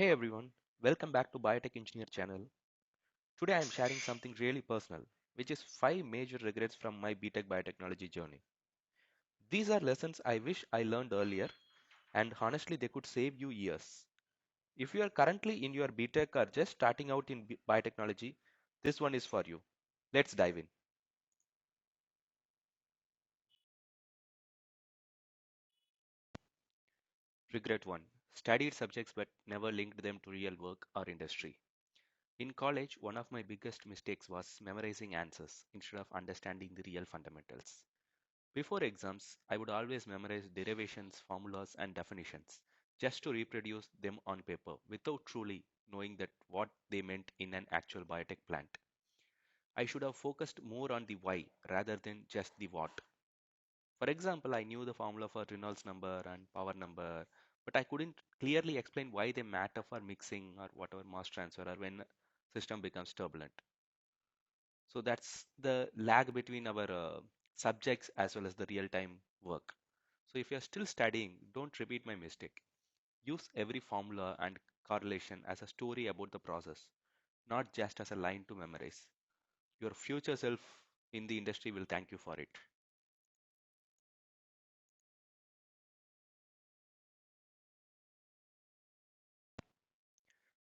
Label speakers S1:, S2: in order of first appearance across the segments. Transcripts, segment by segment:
S1: Hey everyone, welcome back to Biotech Engineer channel. Today I am sharing something really personal, which is 5 major regrets from my BTech biotechnology journey. These are lessons I wish I learned earlier, and honestly they could save you years. If you are currently in your BTech or just starting out in biotechnology, this one is for you. Let's dive in. Regret 1. Studied subjects but never linked them to real work or industry. In college, one of my biggest mistakes was memorizing answers instead of understanding the real fundamentals. Before exams, I would always memorize derivations, formulas, and definitions just to reproduce them on paper without truly knowing that what they meant in an actual biotech plant. I should have focused more on the why rather than just the what. For example, I knew the formula for Reynolds number and power number, but I couldn't clearly explain why they matter for mixing or whatever mass transfer or when system becomes turbulent. So that's the lag between our subjects as well as the real time work. So if you're still studying, don't repeat my mistake. Use every formula and correlation as a story about the process, not just as a line to memorize. Your future self in the industry will thank you for it.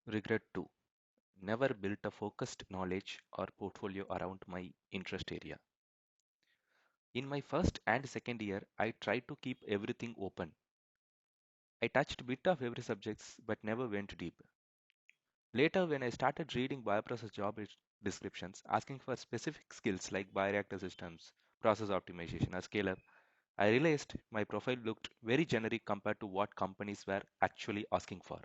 S1: Regret 2. Never built a focused knowledge or portfolio around my interest area. In my first and second year, I tried to keep everything open. I touched a bit of every subjects but never went deep. Later, when I started reading bioprocess descriptions asking for specific skills like bioreactor systems, process optimization, or scale up, I realized my profile looked very generic compared to what companies were actually asking for.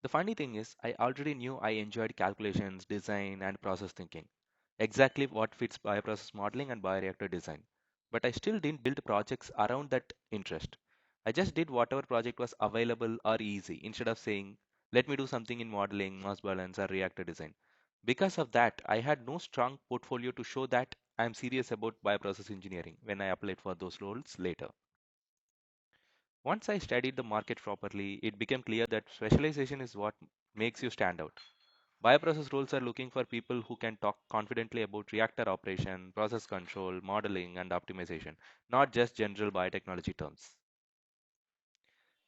S1: The funny thing is, I already knew I enjoyed calculations, design, and process thinking, exactly what fits bioprocess modeling and bioreactor design. But I still didn't build projects around that interest. I just did whatever project was available or easy instead of saying, let me do something in modeling, mass balance, or reactor design. Because of that, I had no strong portfolio to show that I am serious about bioprocess engineering when I applied for those roles later. Once I studied the market properly, it became clear that specialization is what makes you stand out. Bioprocess roles are looking for people who can talk confidently about reactor operation, process control, modeling, and optimization, not just general biotechnology terms.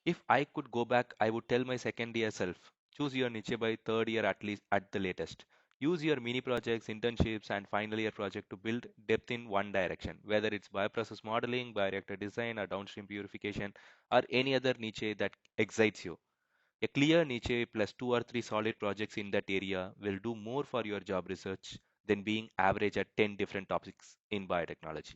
S1: If I could go back, I would tell my second year self, choose your niche by third year at least at the latest. Use your mini projects, internships, and final year project to build depth in one direction, whether it's bioprocess modeling, bioreactor design, or downstream purification, or any other niche that excites you. A clear niche plus two or three solid projects in that area will do more for your job research than being average at 10 different topics in biotechnology.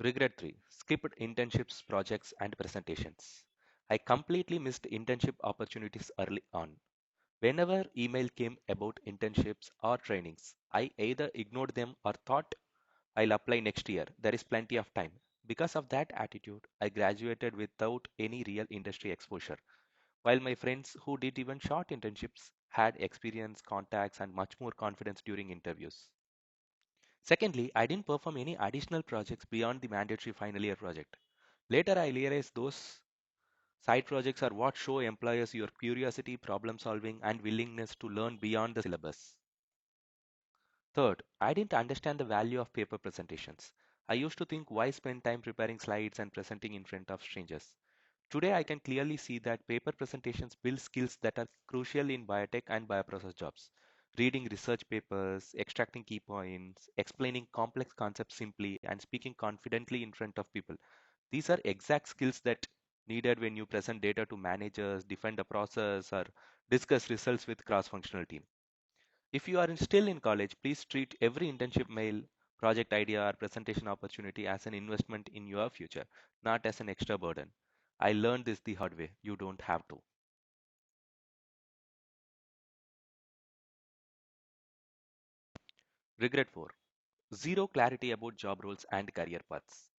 S1: Regret 3. Skipped internships, projects, and presentations. I completely missed internship opportunities early on. Whenever email came about internships or trainings, I either ignored them or thought I'll apply next year. There is plenty of time. Because of that attitude, I graduated without any real industry exposure. While my friends who did even short internships had experience, contacts, and much more confidence during interviews. Secondly, I didn't perform any additional projects beyond the mandatory final year project. Later, I realized those side projects are what show employers your curiosity, problem solving, and willingness to learn beyond the syllabus. Third, I didn't understand the value of paper presentations. I used to think why spend time preparing slides and presenting in front of strangers. Today, I can clearly see that paper presentations build skills that are crucial in biotech and bioprocess jobs. Reading research papers, extracting key points, explaining complex concepts simply, and speaking confidently in front of people. These are exact skills that needed when you present data to managers, defend a process, or discuss results with cross-functional team. If you are still in college, please treat every internship mail, project idea, or presentation opportunity as an investment in your future, not as an extra burden. I learned this the hard way. You don't have to. Regret 4. Zero clarity about job roles and career paths.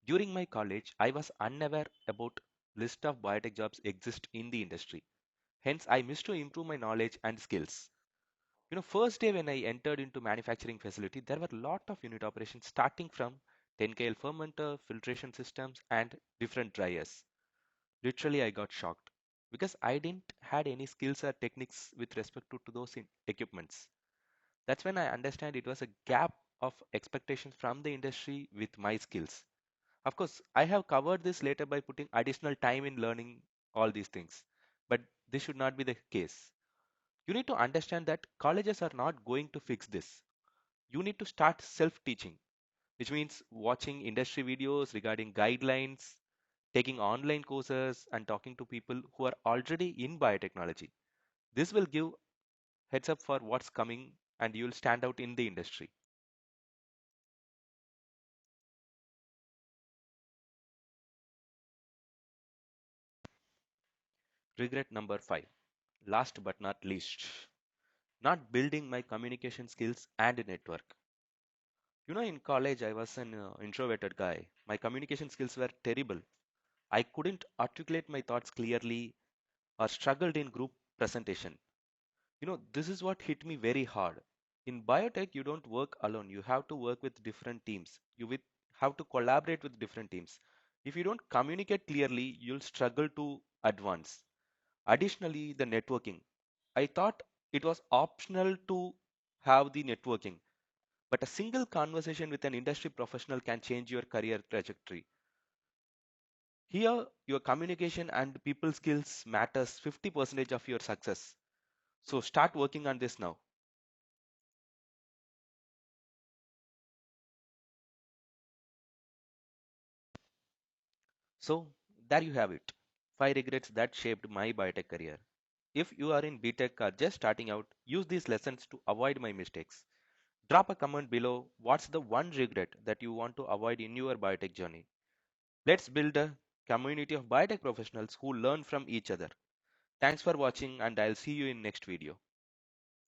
S1: During my college, I was unaware about list of biotech jobs exist in the industry. Hence, I missed to improve my knowledge and skills. First day when I entered into manufacturing facility, there were a lot of unit operations starting from 10 kl fermenter, filtration systems, and different dryers. Literally, I got shocked because I didn't had any skills or techniques with respect to those equipments. That's when I understand it was a gap of expectations from the industry with my skills. Of course, I have covered this later by putting additional time in learning all these things, but this should not be the case. You need to understand that colleges are not going to fix this. You need to start self teaching, which means watching industry videos regarding guidelines, taking online courses, and talking to people who are already in biotechnology. This will give heads up for what's coming and you'll stand out in the industry. Regret number 5, last but not least, not building my communication skills and network. In college, I was an introverted guy. My communication skills were terrible. I couldn't articulate my thoughts clearly or struggled in group presentation. This is what hit me very hard. In biotech, you don't work alone. You have to work with different teams. Have to collaborate with different teams. If you don't communicate clearly, you'll struggle to advance. Additionally, the networking. I thought it was optional to have the networking, but a single conversation with an industry professional can change your career trajectory. Here, your communication and people skills matters 50% of your success. So start working on this now. So there you have it. 5 regrets that shaped my biotech career. If you are in BTech or just starting out, use these lessons to avoid my mistakes. Drop a comment below what's the one regret that you want to avoid in your biotech journey. Let's build a community of biotech professionals who learn from each other. Thanks for watching and I'll see you in next video.